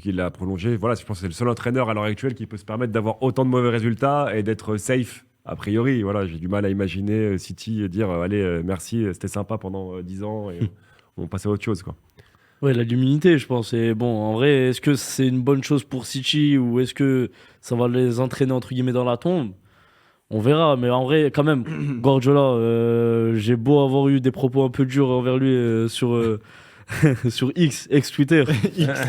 qu'il l'a prolongé. Voilà, je pense que c'est le seul entraîneur à l'heure actuelle qui peut se permettre d'avoir autant de mauvais résultats et d'être safe. A priori, voilà, j'ai du mal à imaginer City dire allez, merci, c'était sympa pendant 10 ans et on passe à autre chose, quoi. Ouais, la l'humilité, je pense. Et bon, en vrai, est-ce que c'est une bonne chose pour City ou est-ce que ça va les entraîner entre guillemets dans la tombe? On verra. Mais en vrai, quand même, Guardiola, j'ai beau avoir eu des propos un peu durs envers lui sur X, ex-Twitter.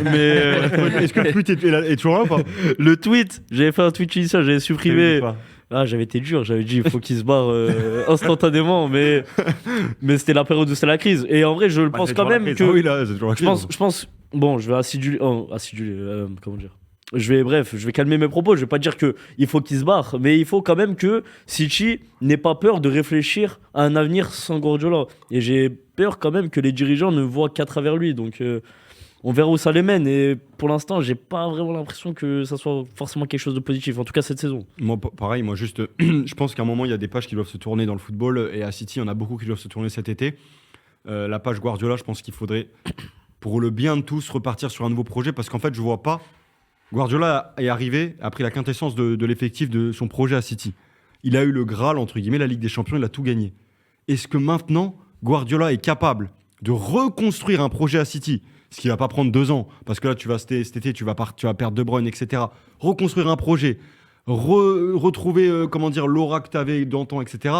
Mais Est-ce que le tweet est toujours là ou pas? le tweet, j'avais fait un tweet initial, j'avais supprimé. Pas. Ah, j'avais été dur, j'avais dit il faut qu'il se barre instantanément, mais c'était la période où c'était la crise. Et en vrai, je pense c'est quand toujours la même crise. que. Ah oui, là, c'est toujours la crise. Je pense, bon, je vais comment dire? Je vais calmer mes propos. Je vais pas dire que il faut qu'il se barre, mais il faut quand même que City n'ait pas peur de réfléchir à un avenir sans Guardiola. Et j'ai peur quand même que les dirigeants ne voient qu'à travers lui. Donc, on verra où ça les mène. Et pour l'instant, j'ai pas vraiment l'impression que ça soit forcément quelque chose de positif. En tout cas, cette saison. Moi, pareil, moi juste, je pense qu'à un moment, il y a des pages qui doivent se tourner dans le football. Et à City, il y en a beaucoup qui doivent se tourner cet été. La page Guardiola, je pense qu'il faudrait, pour le bien de tous, repartir sur un nouveau projet. Parce qu'en fait, je vois pas. Guardiola est arrivé, a pris la quintessence de l'effectif de son projet à City. Il a eu le Graal, entre guillemets, la Ligue des Champions, il a tout gagné. Est-ce que maintenant, Guardiola est capable de reconstruire un projet à City, ce qui va pas prendre 2 ans, parce que là, cet été, tu vas perdre De Bruyne, etc. Reconstruire un projet, retrouver l'aura que tu avais d'antan, etc.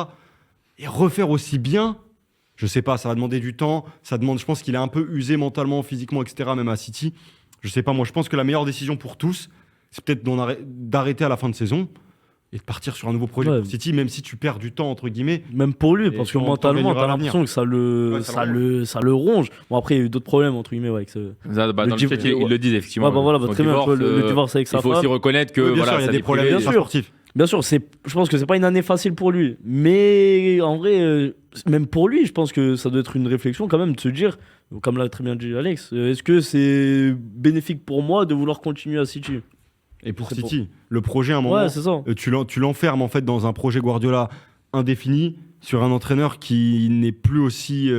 Et refaire aussi bien, je sais pas, ça va demander du temps, je pense qu'il est un peu usé mentalement, physiquement, etc., même à City. Je sais pas, moi, je pense que la meilleure décision pour tous, c'est peut-être d'arrêter à la fin de saison et de partir sur un nouveau projet pour City, même si tu perds du temps, entre guillemets. Même pour lui, parce que mentalement, t'as l'impression que ça le ronge. Bon, après, il y a eu d'autres problèmes, entre guillemets, avec ce. Dans le chat, ils le disent, effectivement. Ouais, voilà, très bien, le divorce avec sa femme. Il faut aussi reconnaître que bien sûr, il y a des problèmes sportifs. Bien sûr, je pense que c'est pas une année facile pour lui. Mais en vrai, même pour lui, je pense que ça doit être une réflexion quand même de se dire, comme l'a très bien dit Alex, est-ce que c'est bénéfique pour moi de vouloir continuer à City? Et pour City, le projet, à un moment, c'est ça. Tu l'enfermes en fait dans un projet Guardiola indéfini sur un entraîneur qui n'est plus aussi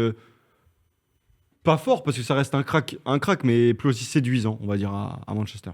pas fort parce que ça reste un crack, mais plus aussi séduisant, on va dire, à Manchester.